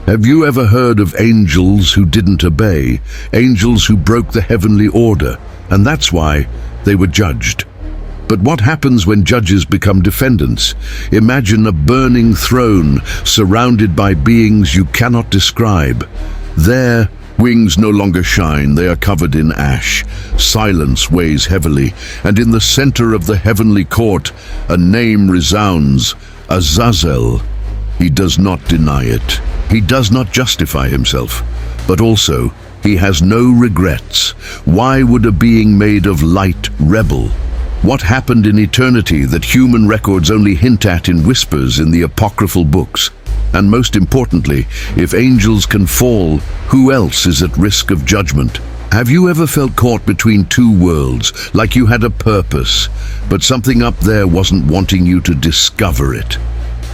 Have you ever heard of angels who didn't obey, angels who broke the heavenly order, and that's why they were judged? But what happens when judges become defendants? Imagine a burning throne surrounded by beings you cannot describe. Their wings no longer shine, they are covered in ash. Silence weighs heavily, and in the center of the heavenly court, a name resounds: Azazel. He does not deny it. He does not justify himself, but also he has no regrets. Why would a being made of light rebel? What happened in eternity that human records only hint at in whispers in the apocryphal books? And most importantly, if angels can fall, who else is at risk of judgment? Have you ever felt caught between two worlds, like you had a purpose, but something up there wasn't wanting you to discover it?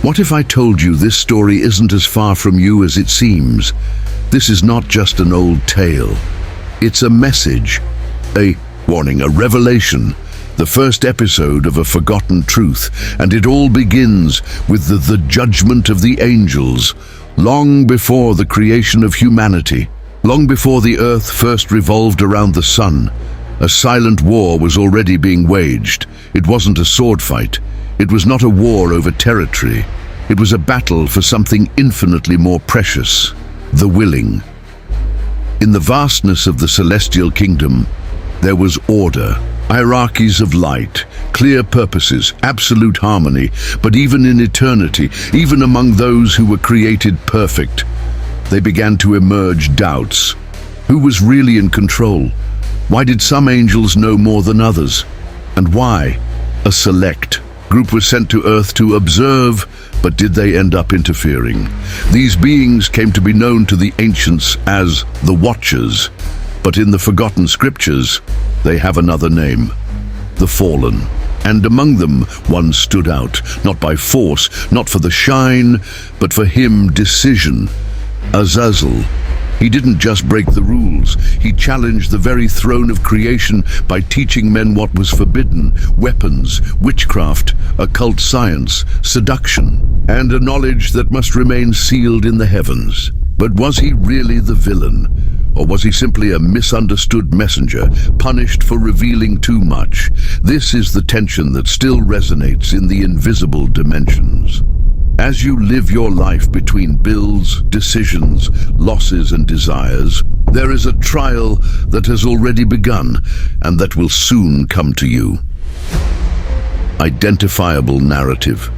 What if I told you this story isn't as far from you as it seems? This is not just an old tale. It's a message, a warning, a revelation, the first episode of a forgotten truth, and it all begins with the judgment of the angels, long before the creation of humanity, long before the earth first revolved around the sun. A silent war was already being waged. It wasn't a sword fight. It was not a war over territory. It was a battle for something infinitely more precious: the willing. In the vastness of the celestial kingdom, there was order, hierarchies of light, clear purposes, absolute harmony. But even in eternity, even among those who were created perfect, they began to emerge doubts. Who was really in control? Why did some angels know more than others? And why? A select group was sent to Earth to observe, but did they end up interfering? These beings came to be known to the ancients as the Watchers, but in the forgotten scriptures, they have another name: the Fallen. And among them, one stood out, not by force, not for the shine, but for him, decision. Azazel. He didn't just break the rules, he challenged the very throne of creation by teaching men what was forbidden: weapons, witchcraft, occult science, seduction, and a knowledge that must remain sealed in the heavens. But was he really the villain? Or was he simply a misunderstood messenger, punished for revealing too much? This is the tension that still resonates in the invisible dimensions. As you live your life between bills, decisions, losses, and desires, there is a trial that has already begun and that will soon come to you. Identifiable narrative.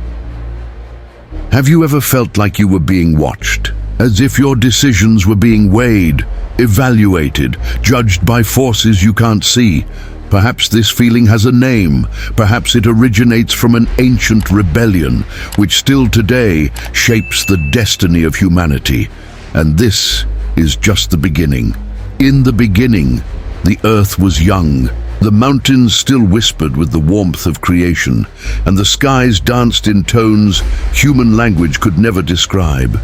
Have you ever felt like you were being watched? As if your decisions were being weighed, evaluated, judged by forces you can't see? Perhaps this feeling has a name. Perhaps it originates from an ancient rebellion, which still today shapes the destiny of humanity. And this is just the beginning. In the beginning, the earth was young. The mountains still whispered with the warmth of creation, and the skies danced in tones human language could never describe.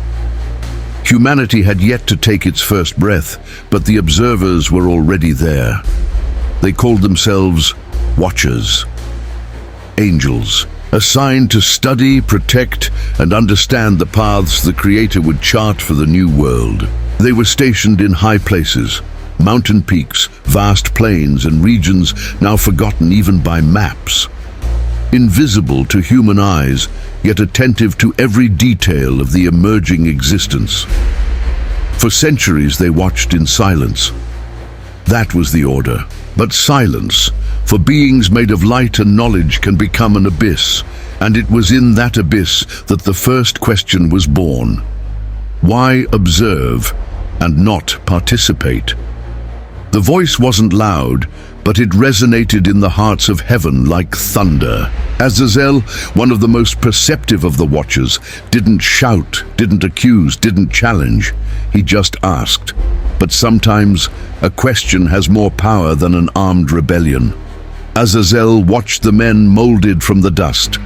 Humanity had yet to take its first breath, but the observers were already there. They called themselves Watchers, angels, assigned to study, protect, and understand the paths the Creator would chart for the new world. They were stationed in high places, mountain peaks, vast plains, and regions now forgotten even by maps. Invisible to human eyes, yet attentive to every detail of the emerging existence. For centuries they watched in silence. That was the order. But silence, for beings made of light and knowledge, can become an abyss, and it was in that abyss that the first question was born. Why observe and not participate? The voice wasn't loud, but it resonated in the hearts of heaven like thunder. Azazel, one of the most perceptive of the Watchers, didn't shout, didn't accuse, didn't challenge. He just asked. But sometimes a question has more power than an armed rebellion. Azazel watched the men molded from the dust.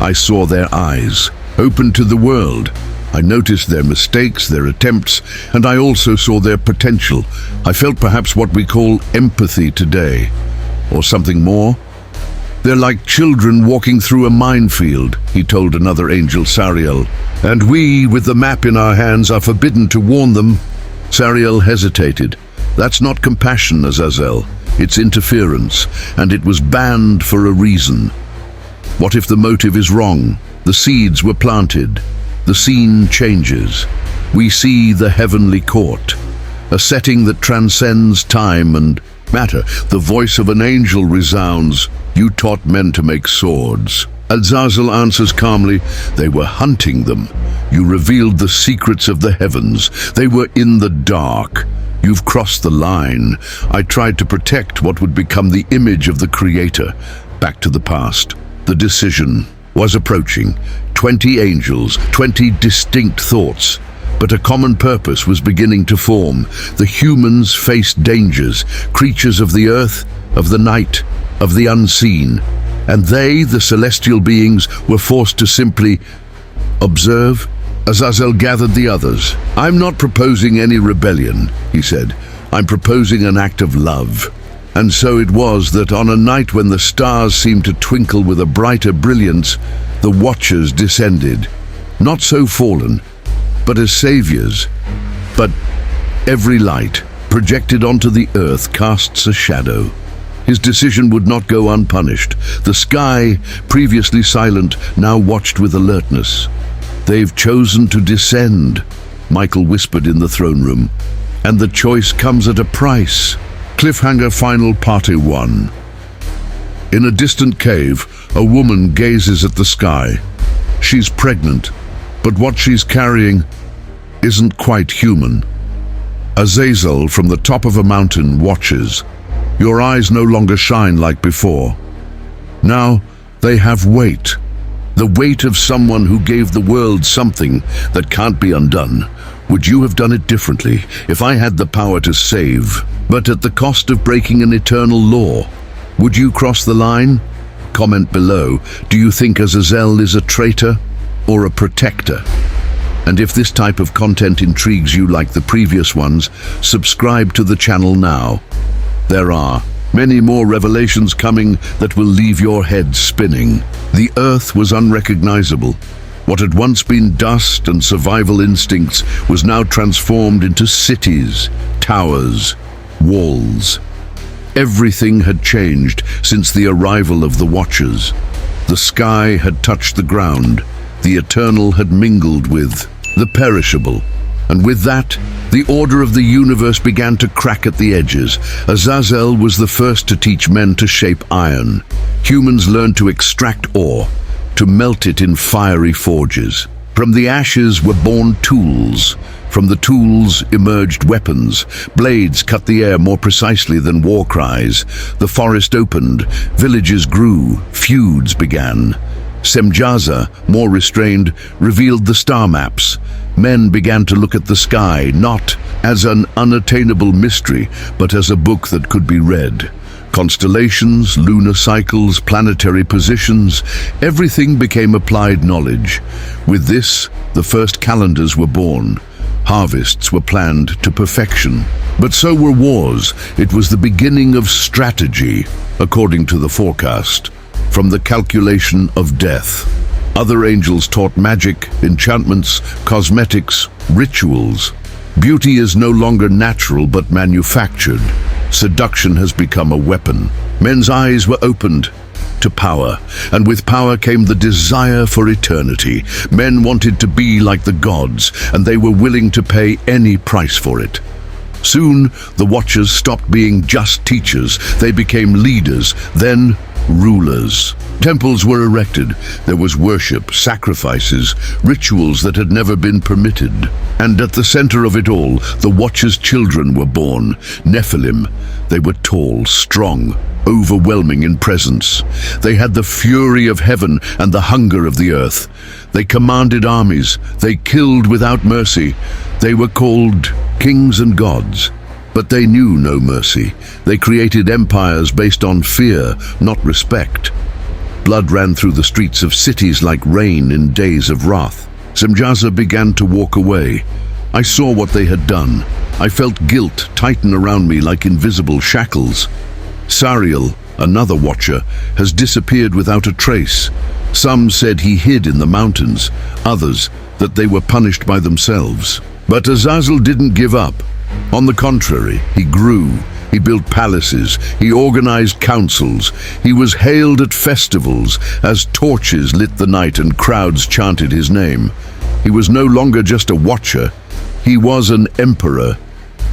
I saw their eyes, open to the world. I noticed their mistakes, their attempts, and I also saw their potential. I felt perhaps what we call empathy today, or something more. "They're like children walking through a minefield," he told another angel, Sariel. "And we, with the map in our hands, are forbidden to warn them." Sariel hesitated. "That's not compassion, Azazel. It's interference, and it was banned for a reason." What if the motive is wrong? The seeds were planted. The scene changes. We see the heavenly court, a setting that transcends time and matter. The voice of an angel resounds, "You taught men to make swords." Azazel answers calmly, "They were hunting them. You revealed the secrets of the heavens. They were in the dark. You've crossed the line. I tried to protect what would become the image of the Creator." Back to the past. The decision was approaching. 20 angels, 20 distinct thoughts. But a common purpose was beginning to form. The humans faced dangers, creatures of the earth, of the night, of the unseen. And they, the celestial beings, were forced to simply observe. Azazel gathered the others. "I'm not proposing any rebellion," he said. "I'm proposing an act of love." And so it was that on a night when the stars seemed to twinkle with a brighter brilliance, the Watchers descended, not so fallen, but as saviors. But every light projected onto the earth casts a shadow. His decision would not go unpunished. The sky, previously silent, now watched with alertness. "They've chosen to descend," Michael whispered in the throne room. "And the choice comes at a price." Cliffhanger Final Part 1. In a distant cave, a woman gazes at the sky. She's pregnant, but what she's carrying isn't quite human. Azazel from the top of a mountain watches. Your eyes no longer shine like before. Now they have weight. The weight of someone who gave the world something that can't be undone. Would you have done it differently if I had the power to save, but at the cost of breaking an eternal law? Would you cross the line? Comment below. Do you think Azazel is a traitor or a protector? And if this type of content intrigues you like the previous ones, subscribe to the channel now. There are many more revelations coming that will leave your head spinning. The earth was unrecognizable. What had once been dust and survival instincts was now transformed into cities, towers, walls. Everything had changed since the arrival of the Watchers. The sky had touched the ground. The eternal had mingled with the perishable. And with that, the order of the universe began to crack at the edges. Azazel was the first to teach men to shape iron. Humans learned to extract ore, to melt it in fiery forges. From the ashes were born tools. From the tools emerged weapons. Blades cut the air more precisely than war cries. The forest opened, villages grew, feuds began. Semjaza, more restrained, revealed the star maps. Men began to look at the sky, not as an unattainable mystery, but as a book that could be read. Constellations, lunar cycles, planetary positions, everything became applied knowledge. With this, the first calendars were born. Harvests were planned to perfection. But so were wars. It was the beginning of strategy, according to the forecast. From the calculation of death. Other angels taught magic, enchantments, cosmetics, rituals. Beauty is no longer natural but manufactured. Seduction has become a weapon. Men's eyes were opened to power, and with power came the desire for eternity. Men wanted to be like the gods, and they were willing to pay any price for it. Soon, the Watchers stopped being just teachers. They became leaders, then rulers. Temples were erected. There was worship, sacrifices, rituals that had never been permitted. And at the center of it all, the Watchers' children were born. Nephilim. They were tall, strong, overwhelming in presence. They had the fury of heaven and the hunger of the earth. They commanded armies. They killed without mercy. They were called kings and gods. But they knew no mercy. They created empires based on fear, not respect. Blood ran through the streets of cities like rain in days of wrath. Semjaza began to walk away. I saw what they had done. I felt guilt tighten around me like invisible shackles. Sariel, Another watcher has disappeared without a trace. Some said he hid in the mountains, others that they were punished by themselves. But Azazel didn't give up. On the contrary, he grew. He built palaces, he organized councils, he was hailed at festivals as torches lit the night and crowds chanted his name. He was no longer just a watcher, he was an emperor.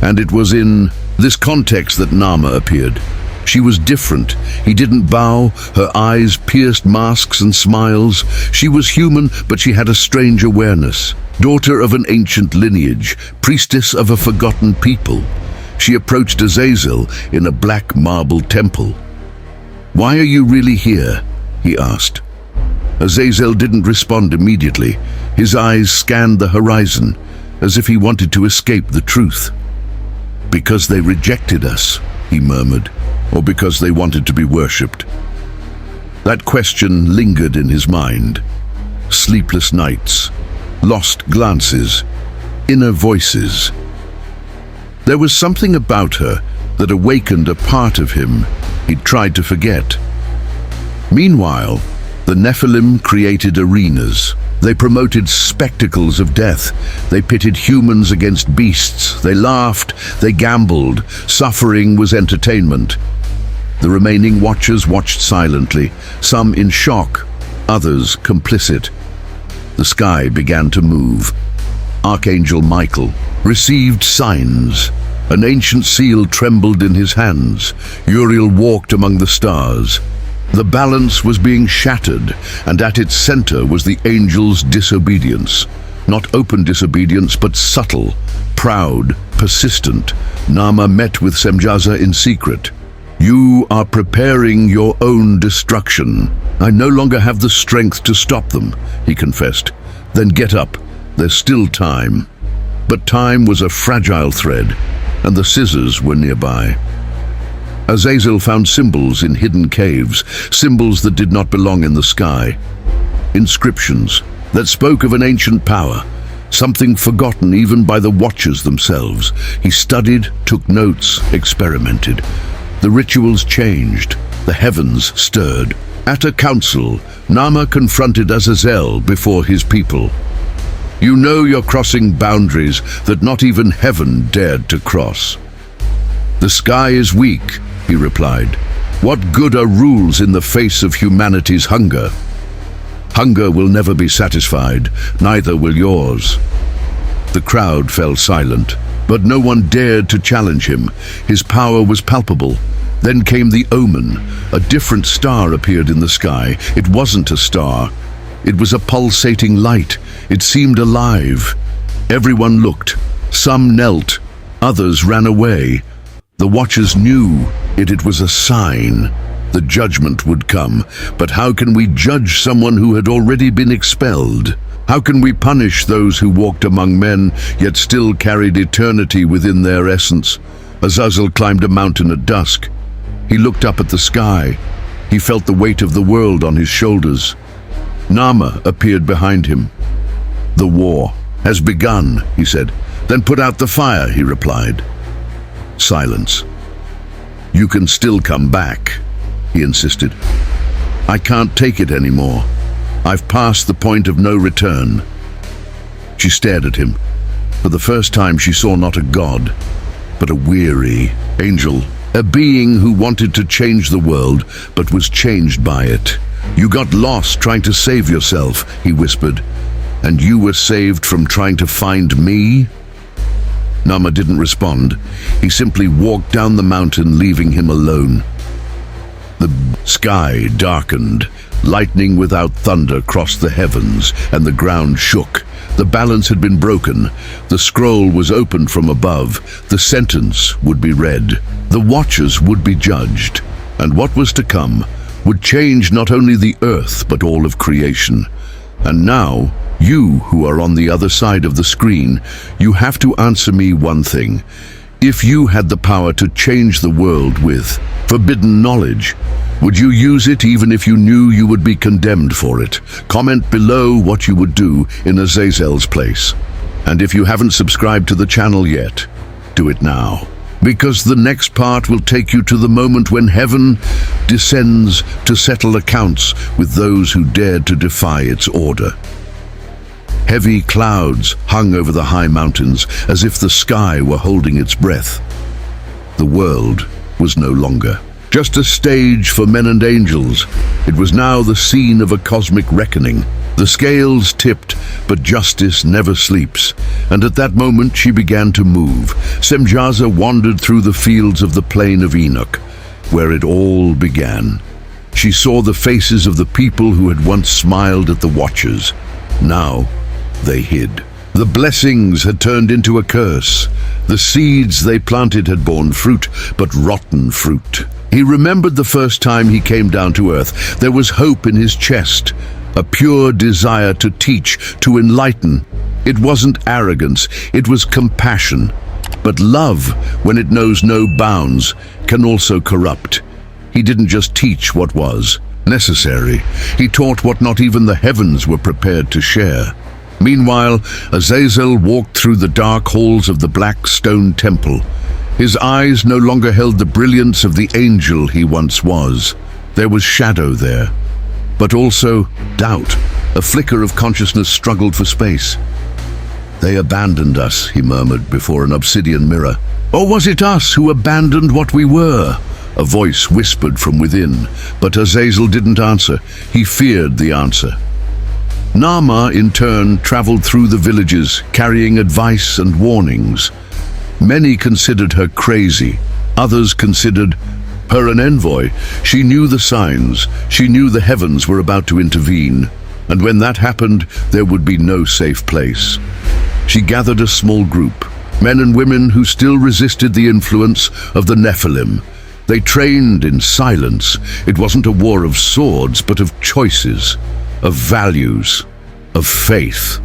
And it was in this context that Naamah appeared. She was different. He didn't bow, her eyes pierced masks and smiles. She was human, but she had a strange awareness. Daughter of an ancient lineage, priestess of a forgotten people. She approached Azazel in a black marble temple. "Why are you really here?" he asked. Azazel didn't respond immediately. His eyes scanned the horizon, as if he wanted to escape the truth. "Because they rejected us," he murmured, "or because they wanted to be worshipped?" That question lingered in his mind. Sleepless nights, lost glances, inner voices. There was something about her that awakened a part of him he'd tried to forget. Meanwhile, the Nephilim created arenas. They promoted spectacles of death. They pitted humans against beasts. They laughed, they gambled. Suffering was entertainment. The remaining watchers watched silently, some in shock, others complicit. The sky began to move. Archangel Michael received signs. An ancient seal trembled in his hands. Uriel walked among the stars. The balance was being shattered, and at its center was the angel's disobedience. Not open disobedience, but subtle, proud, persistent. Naamah met with Semjaza in secret. "You are preparing your own destruction. I no longer have the strength to stop them," he confessed. "Then get up. There's still time." But time was a fragile thread, and the scissors were nearby. Azazel found symbols in hidden caves, symbols that did not belong in the sky. Inscriptions that spoke of an ancient power, something forgotten even by the watchers themselves. He studied, took notes, experimented. The rituals changed, the heavens stirred. At a council, Naamah confronted Azazel before his people. "You know you're crossing boundaries that not even heaven dared to cross." "The sky is weak," he replied. "What good are rules in the face of humanity's hunger? Hunger will never be satisfied, neither will yours." The crowd fell silent, but no one dared to challenge him. His power was palpable. Then came the omen. A different star appeared in the sky. It wasn't a star. It was a pulsating light. It seemed alive. Everyone looked. Some knelt. Others ran away. The watchers knew it was a sign. The judgment would come. But how can we judge someone who had already been expelled? How can we punish those who walked among men, yet still carried eternity within their essence? Azazel climbed a mountain at dusk. He looked up at the sky. He felt the weight of the world on his shoulders. Naamah appeared behind him. "The war has begun," he said. "Then put out the fire," he replied. Silence. "You can still come back," he insisted. "I can't take it anymore. I've passed the point of no return." She stared at him. For the first time she saw not a god, but a weary angel, a being who wanted to change the world, but was changed by it. "You got lost trying to save yourself," he whispered. "And you were saved from trying to find me?" Naamah didn't respond. He simply walked down the mountain, leaving him alone. The sky darkened. Lightning without thunder crossed the heavens, and the ground shook. The balance had been broken. The scroll was opened from above. The sentence would be read. The watchers would be judged. And what was to come would change not only the earth, but all of creation. And now, you who are on the other side of the screen, you have to answer me one thing. If you had the power to change the world with forbidden knowledge, would you use it even if you knew you would be condemned for it? Comment below what you would do in Azazel's place. And if you haven't subscribed to the channel yet, do it now. because the next part will take you to the moment when heaven descends to settle accounts with those who dared to defy its order. Heavy clouds hung over the high mountains as if the sky were holding its breath. The world was no longer just a stage for men and angels. It was now the scene of a cosmic reckoning. The scales tipped, but justice never sleeps. And at that moment she began to move. Semjaza wandered through the fields of the plain of Enoch, where it all began. She saw the faces of the people who had once smiled at the watchers. Now they hid. The blessings had turned into a curse. The seeds they planted had borne fruit, but rotten fruit. He remembered the first time he came down to earth. There was hope in his chest, a pure desire to teach, to enlighten. It wasn't arrogance, it was compassion. But love, when it knows no bounds, can also corrupt. He didn't just teach what was necessary. He taught what not even the heavens were prepared to share. Meanwhile, Azazel walked through the dark halls of the black stone temple. His eyes no longer held the brilliance of the angel he once was. There was shadow there, but also doubt. A flicker of consciousness struggled for space. "They abandoned us," he murmured before an obsidian mirror. "Or was it us who abandoned what we were?" A voice whispered from within, but Azazel didn't answer. He feared the answer. Naamah, in turn, traveled through the villages, carrying advice and warnings. Many considered her crazy. Others considered her an envoy. She knew the signs. She knew the heavens were about to intervene. And when that happened, there would be no safe place. She gathered a small group, men and women who still resisted the influence of the Nephilim. They trained in silence. It wasn't a war of swords, but of choices, of values, of faith.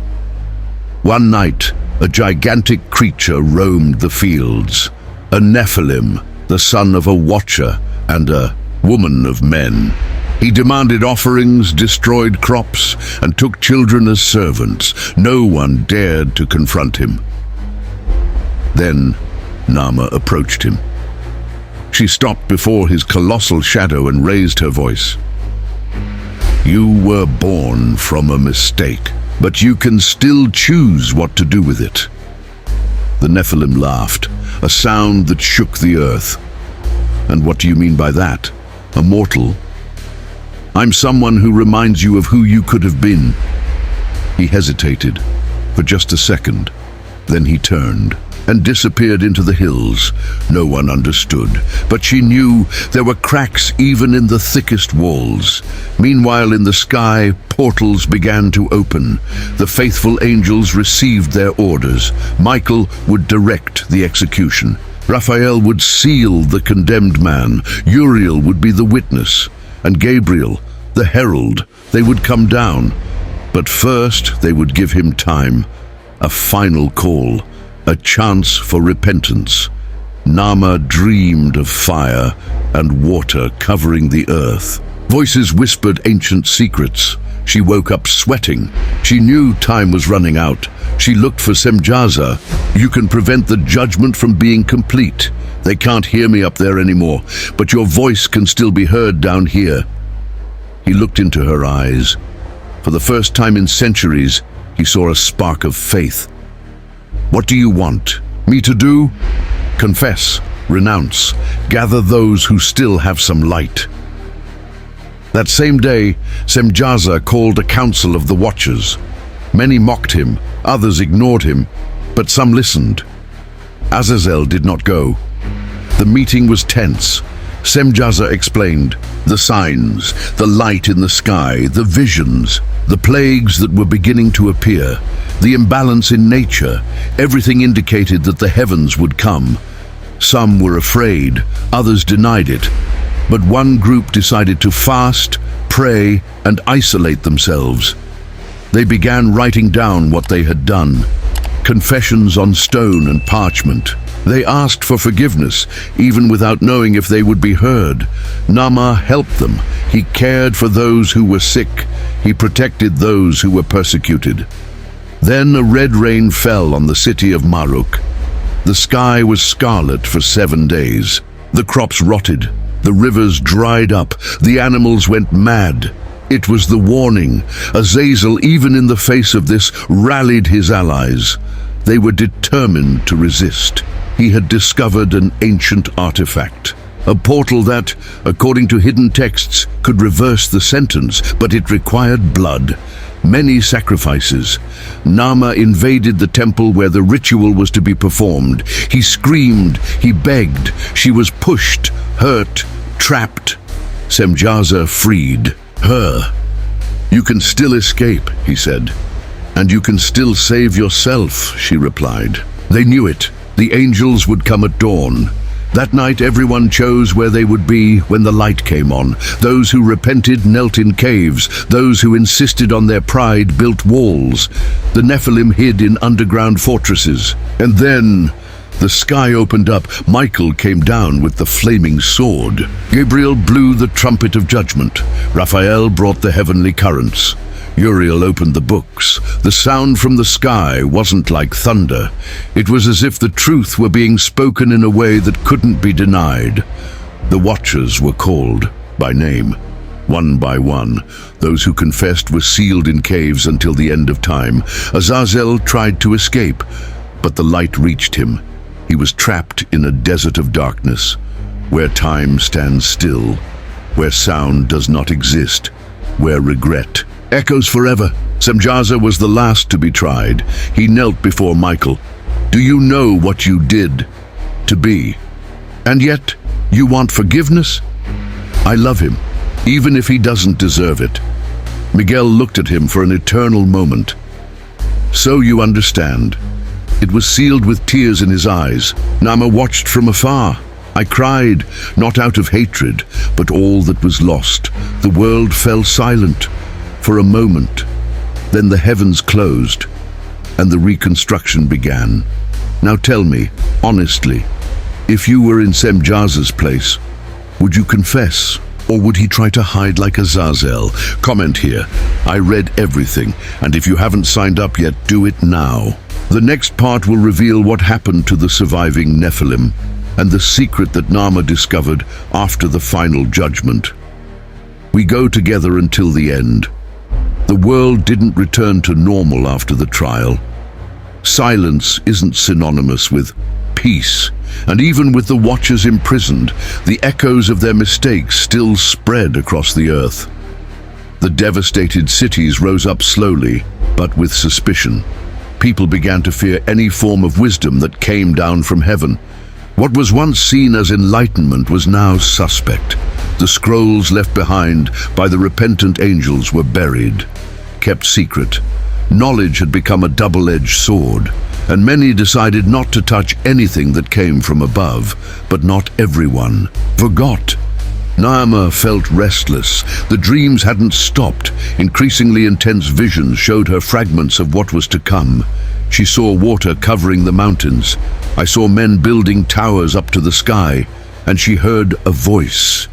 One night, a gigantic creature roamed the fields, a Nephilim, the son of a watcher and a woman of men. He demanded offerings, destroyed crops, and took children as servants. No one dared to confront him. Then Naamah approached him. She stopped before his colossal shadow and raised her voice. "You were born from a mistake, but you can still choose what to do with it." The Nephilim laughed, a sound that shook the earth. "And what do you mean by that? A mortal?" "I'm someone who reminds you of who you could have been." He hesitated for just a second. Then he turned and disappeared into the hills. No one understood, but she knew there were cracks even in the thickest walls. Meanwhile, in the sky, portals began to open. The faithful angels received their orders. Michael would direct the execution. Raphael would seal the condemned man. Uriel would be the witness. And Gabriel, the herald, they would come down. But first they would give him time, a final call, a chance for repentance. Naamah dreamed of fire and water covering the earth. Voices whispered ancient secrets. She woke up sweating. She knew time was running out. She looked for Semjaza. "You can prevent the judgment from being complete. They can't hear me up there anymore, but your voice can still be heard down here." He looked into her eyes. For the first time in centuries, he saw a spark of faith. "What do you want me to do?" "Confess, renounce, gather those who still have some light." That same day, Semjaza called a council of the Watchers. Many mocked him, others ignored him, but some listened. Azazel did not go. The meeting was tense. Semjaza explained the signs, the light in the sky, the visions, the plagues that were beginning to appear, the imbalance in nature. Everything indicated that the heavens would come. Some were afraid, others denied it. But one group decided to fast, pray, and isolate themselves. They began writing down what they had done, confessions on stone and parchment. They asked for forgiveness, even without knowing if they would be heard. Naamah helped them. He cared for those who were sick. He protected those who were persecuted. Then a red rain fell on the city of Maruk. The sky was scarlet for 7 days. The crops rotted, the rivers dried up, the animals went mad. It was the warning. Azazel, even in the face of this, rallied his allies. They were determined to resist. He had discovered an ancient artifact, a portal that, according to hidden texts, could reverse the sentence, but it required blood. Many sacrifices. Nama invaded the temple where the ritual was to be performed. He screamed, he begged. She was pushed, hurt, trapped. Semjaza freed her. "You can still escape," he said. "And you can still save yourself," she replied. They knew it. The angels would come at dawn. That night everyone chose where they would be when the light came on. Those who repented knelt in caves. Those who insisted on their pride built walls. The Nephilim hid in underground fortresses. And then the sky opened up. Michael came down with the flaming sword. Gabriel blew the trumpet of judgment. Raphael brought the heavenly currents. Uriel opened the books. The sound from the sky wasn't like thunder. It was as if the truth were being spoken in a way that couldn't be denied. The watchers were called by name. One by one, those who confessed were sealed in caves until the end of time. Azazel tried to escape, but the light reached him. He was trapped in a desert of darkness, where time stands still, where sound does not exist, where regret echoes forever. Semjaza was the last to be tried. He knelt before Michael. "Do you know what you did to be? And yet, you want forgiveness? I love him, even if he doesn't deserve it." Miguel looked at him for an eternal moment. "So you understand." It was sealed with tears in his eyes. Nama watched from afar. I cried, not out of hatred, but all that was lost. The world fell silent for a moment. Then the heavens closed, and the reconstruction began. Now tell me, honestly, if you were in Semjaza's place, would you confess, or would he try to hide like Azazel? Comment here. I read everything, and if you haven't signed up yet, do it now. The next part will reveal what happened to the surviving Nephilim, and the secret that Nama discovered after the final judgment. We go together until the end. The world didn't return to normal after the trial. Silence isn't synonymous with peace, and even with the Watchers imprisoned, the echoes of their mistakes still spread across the earth. The devastated cities rose up slowly, but with suspicion. People began to fear any form of wisdom that came down from heaven. What was once seen as enlightenment was now suspect. The scrolls left behind by the repentant angels were buried, kept secret. Knowledge had become a double-edged sword, and many decided not to touch anything that came from above. But not everyone forgot. Naama felt restless. The dreams hadn't stopped. Increasingly intense visions showed her fragments of what was to come. She saw water covering the mountains. I saw men building towers up to the sky, and she heard a voice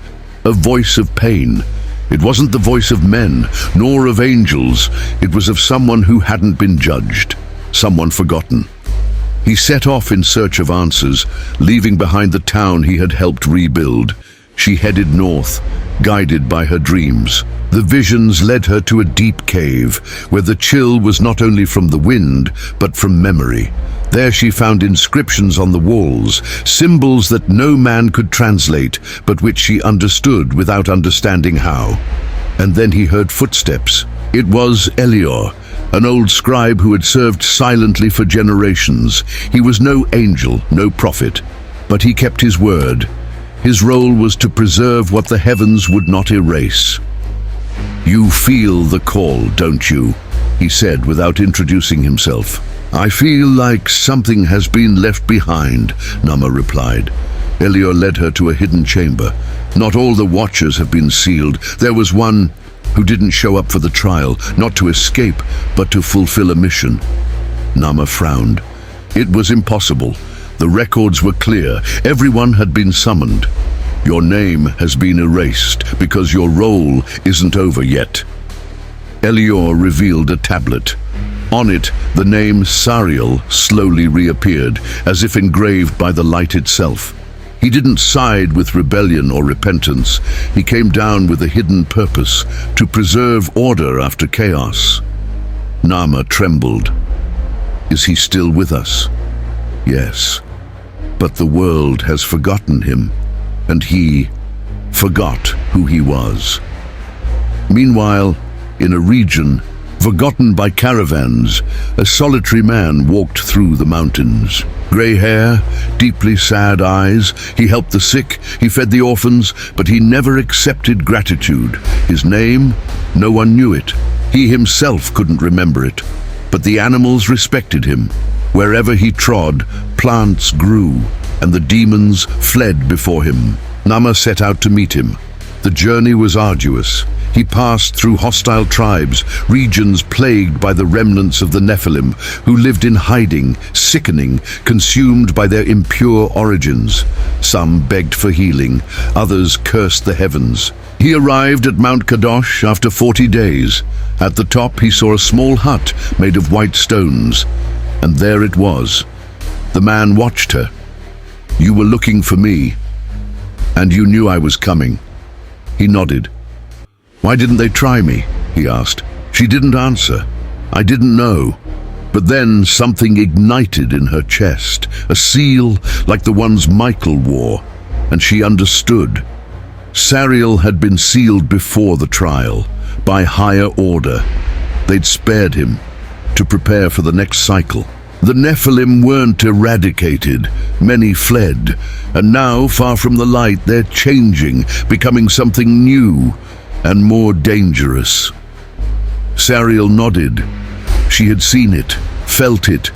of pain. It wasn't the voice of men, nor of angels. It was of someone who hadn't been judged, someone forgotten. He set off in search of answers, leaving behind the town he had helped rebuild. She headed north, guided by her dreams. The visions led her to a deep cave, where the chill was not only from the wind, but from memory. There she found inscriptions on the walls, symbols that no man could translate, but which she understood without understanding how. And then he heard footsteps. It was Elior, an old scribe who had served silently for generations. He was no angel, no prophet, but he kept his word. His role was to preserve what the heavens would not erase. "You feel the call, don't you?" he said without introducing himself. "I feel like something has been left behind," Nama replied. Elior led her to a hidden chamber. "Not all the Watchers have been sealed. There was one who didn't show up for the trial, not to escape, but to fulfill a mission." Nama frowned. It was impossible. The records were clear. Everyone had been summoned. "Your name has been erased because your role isn't over yet." Elior revealed a tablet. On it, the name Sariel slowly reappeared, as if engraved by the light itself. He didn't side with rebellion or repentance. He came down with a hidden purpose, to preserve order after chaos. Naama trembled. Is he still with us? Yes. But the world has forgotten him, and he forgot who he was. Meanwhile, in a region forgotten by caravans, a solitary man walked through the mountains. Grey hair, deeply sad eyes, he helped the sick, he fed the orphans, but he never accepted gratitude. His name, no one knew it. He himself couldn't remember it. But the animals respected him. Wherever he trod, plants grew, and the demons fled before him. Naama set out to meet him. The journey was arduous. He passed through hostile tribes, regions plagued by the remnants of the Nephilim, who lived in hiding, sickening, consumed by their impure origins. Some begged for healing, others cursed the heavens. He arrived at Mount Kadosh after 40 days. At the top he saw a small hut made of white stones, and there it was. The man watched her. You were looking for me, and you knew I was coming. He nodded. Why didn't they try me? He asked. She didn't answer. I didn't know. But then something ignited in her chest, a seal like the ones Michael wore, and she understood. Sariel had been sealed before the trial, by higher order. They'd spared him, to prepare for the next cycle. The Nephilim weren't eradicated, many fled, and now, far from the light, they're changing, becoming something new and more dangerous. Sariel nodded. She had seen it, felt it.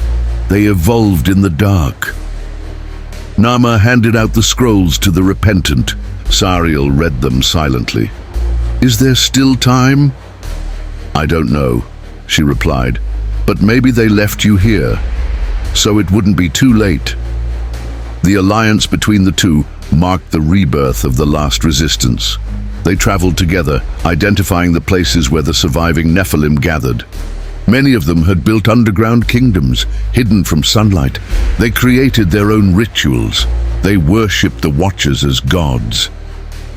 They evolved in the dark. Naama handed out the scrolls to the repentant. Sariel read them silently. Is there still time? I don't know, she replied, but maybe they left you here, so it wouldn't be too late. The alliance between the two marked the rebirth of the last resistance. They traveled together, identifying the places where the surviving Nephilim gathered. Many of them had built underground kingdoms, hidden from sunlight. They created their own rituals. They worshipped the Watchers as gods.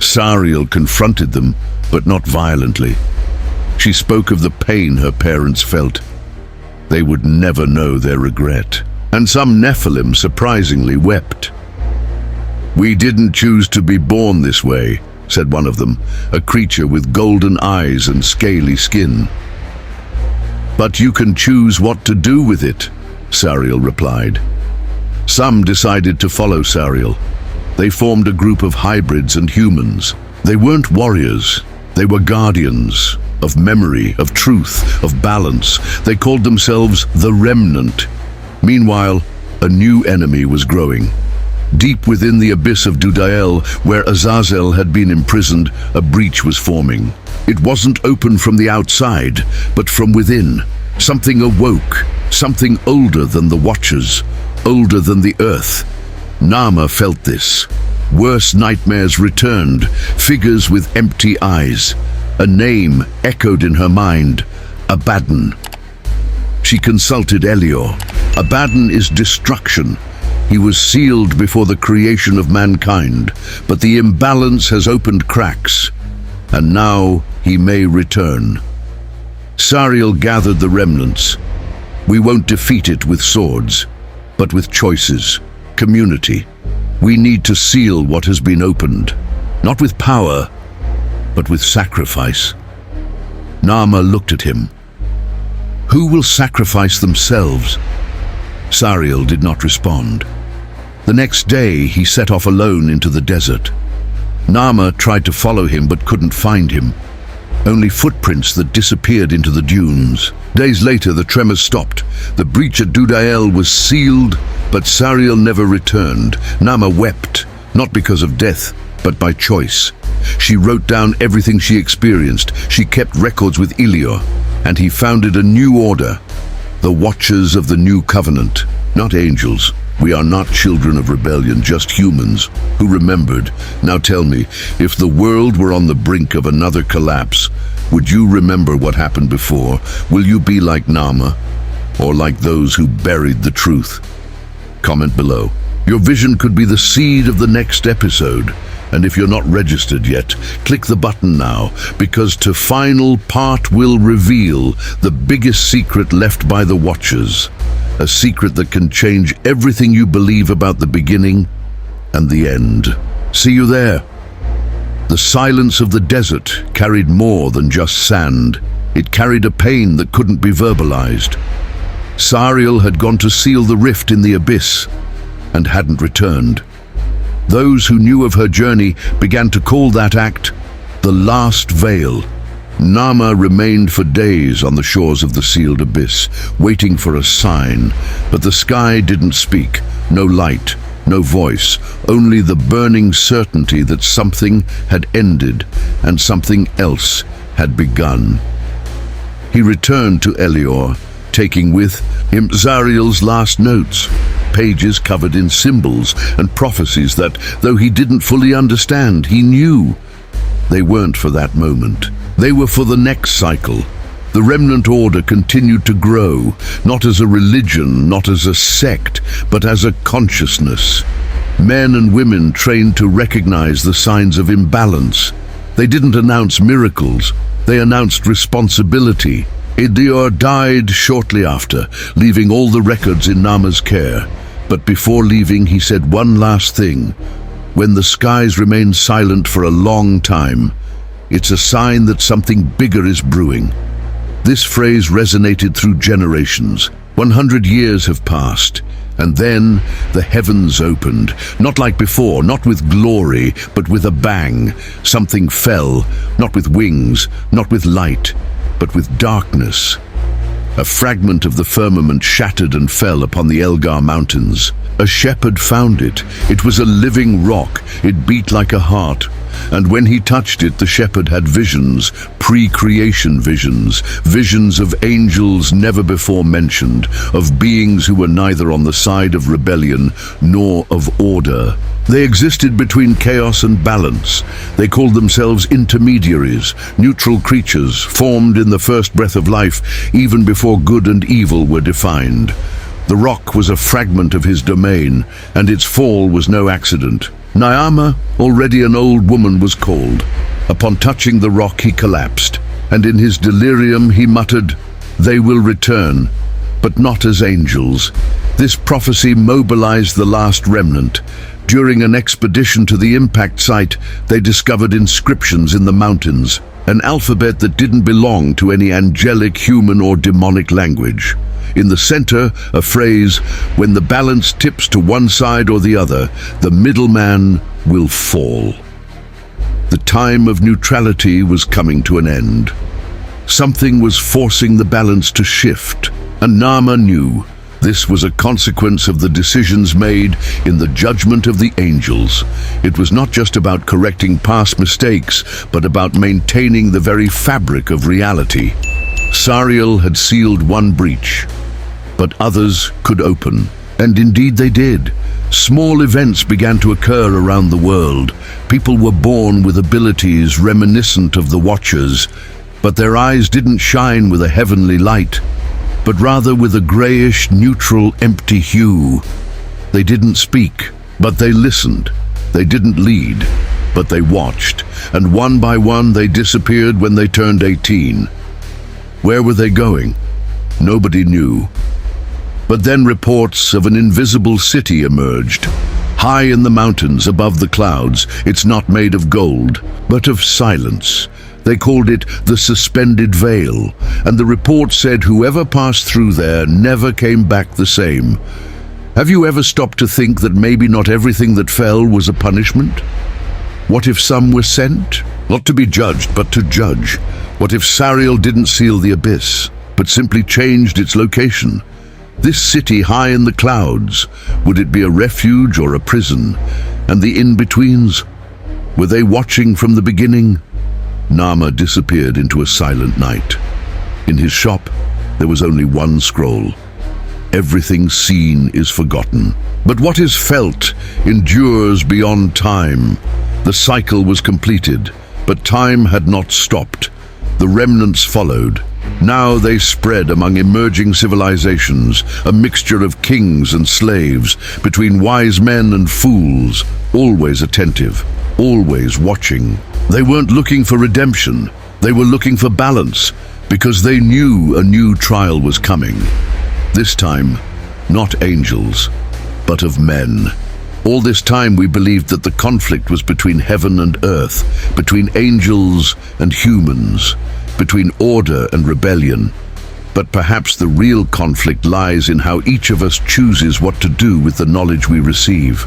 Sariel confronted them, but not violently. She spoke of the pain her parents felt. They would never know their regret. And some Nephilim surprisingly wept. We didn't choose to be born this way, said one of them, a creature with golden eyes and scaly skin. But you can choose what to do with it, Sariel replied. Some decided to follow Sariel. They formed a group of hybrids and humans. They weren't warriors, they were guardians of memory, of truth, of balance. They called themselves the Remnant. Meanwhile, a new enemy was growing. Deep within the abyss of Dudael, where Azazel had been imprisoned, a breach was forming. It wasn't open from the outside, but from within. Something awoke, something older than the Watchers, older than the earth. Naama felt this. Worse nightmares returned, figures with empty eyes. A name echoed in her mind, Abaddon. She consulted Elior. Abaddon is destruction. He was sealed before the creation of mankind, but the imbalance has opened cracks, and now he may return. Sariel gathered the remnants. We won't defeat it with swords, but with choices, community. We need to seal what has been opened, not with power, but with sacrifice. Naama looked at him. Who will sacrifice themselves? Sariel did not respond. The next day, he set off alone into the desert. Naama tried to follow him but couldn't find him. Only footprints that disappeared into the dunes. Days later, the tremors stopped. The breach at Dudael was sealed, but Sariel never returned. Naama wept, not because of death, but by choice. She wrote down everything she experienced. She kept records with Elior, and he founded a new order, the Watchers of the New Covenant. Not angels. We are not children of rebellion, just humans who remembered. Now tell me, if the world were on the brink of another collapse, would you remember what happened before? Will you be like Naama? or like those who buried the truth? Comment below. Your vision could be the seed of the next episode. And if you're not registered yet, click the button now, because the final part will reveal the biggest secret left by the Watchers. A secret that can change everything you believe about the beginning and the end. See you there. The silence of the desert carried more than just sand. It carried a pain that couldn't be verbalized. Sariel had gone to seal the rift in the abyss and hadn't returned. Those who knew of her journey began to call that act the last veil. Nama remained for days on the shores of the sealed abyss, waiting for a sign, but the sky didn't speak. No light, no voice, only the burning certainty that something had ended and something else had begun. He returned to Elior, taking with him Zariel's last notes, pages covered in symbols and prophecies that, though he didn't fully understand, he knew. They weren't for that moment. They were for the next cycle. The remnant order continued to grow, not as a religion, not as a sect, but as a consciousness. Men and women trained to recognize the signs of imbalance. They didn't announce miracles, they announced responsibility. Elior died shortly after, leaving all the records in Nama's care. But before leaving, he said one last thing. When the skies remain silent for a long time, it's a sign that something bigger is brewing. This phrase resonated through generations. 100 years have passed, and then the heavens opened. Not like before, not with glory, but with a bang. Something fell, not with wings, not with light, but with darkness. A fragment of the firmament shattered and fell upon the Elgar Mountains. A shepherd found it. It was a living rock. It beat like a heart. And when he touched it, the shepherd had visions, pre-creation visions, visions of angels never before mentioned, of beings who were neither on the side of rebellion nor of order. They existed between chaos and balance. They called themselves intermediaries, neutral creatures, formed in the first breath of life, even before good and evil were defined. The rock was a fragment of his domain, and its fall was no accident. Nyama, already an old woman, was called. Upon touching the rock, he collapsed, and in his delirium he muttered, "They will return, but not as angels." This prophecy mobilized the last remnant. During an expedition to the impact site, they discovered inscriptions in the mountains, an alphabet that didn't belong to any angelic, human, or demonic language. In the center, a phrase, "When the balance tips to one side or the other, the middleman will fall." The time of neutrality was coming to an end. Something was forcing the balance to shift, and Nama knew. This was a consequence of the decisions made in the judgment of the angels. It was not just about correcting past mistakes, but about maintaining the very fabric of reality. Sariel had sealed one breach, but others could open. And indeed they did. Small events began to occur around the world. People were born with abilities reminiscent of the Watchers, but their eyes didn't shine with a heavenly light, but rather with a grayish, neutral, empty hue. They didn't speak, but they listened. They didn't lead, but they watched. And one by one they disappeared when they turned 18. Where were they going? Nobody knew. But then reports of an invisible city emerged. High in the mountains above the clouds, it's not made of gold, but of silence. They called it the Suspended Veil, and the report said whoever passed through there never came back the same. Have you ever stopped to think that maybe not everything that fell was a punishment? What if some were sent? Not to be judged, but to judge. What if Sariel didn't seal the abyss, but simply changed its location? This city high in the clouds, would it be a refuge or a prison? And the in-betweens? Were they watching from the beginning? Nama disappeared into a silent night. In his shop, there was only one scroll. Everything seen is forgotten. But what is felt endures beyond time. The cycle was completed, but time had not stopped. The remnants followed, Now they spread among emerging civilizations, a mixture of kings and slaves, between wise men and fools, always attentive, always watching. They weren't looking for redemption, they were looking for balance, because they knew a new trial was coming. This time, not angels, but of men. All this time we believed that the conflict was between heaven and earth, between angels and humans, between order and rebellion. But perhaps the real conflict lies in how each of us chooses what to do with the knowledge we receive.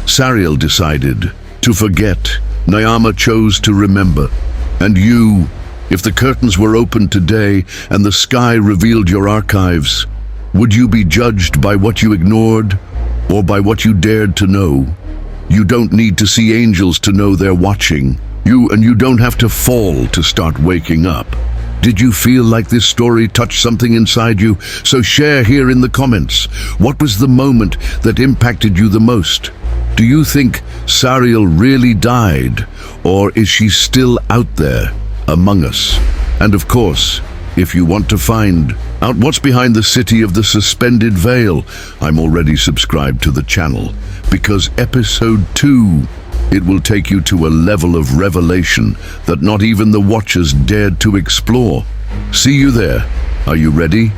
Sariel decided to forget. Nayama chose to remember. And you, if the curtains were opened today and the sky revealed your archives, would you be judged by what you ignored or by what you dared to know? You don't need to see angels to know they're watching. You don't have to fall to start waking up. Did you feel like this story touched something inside you? So share here in the comments. What was the moment that impacted you the most? Do you think Sariel really died, or is she still out there among us? And of course, if you want to find out what's behind the city of the suspended veil, I'm already subscribed to the channel, because episode 2, it will take you to a level of revelation that not even the Watchers dared to explore. See you there. Are you ready?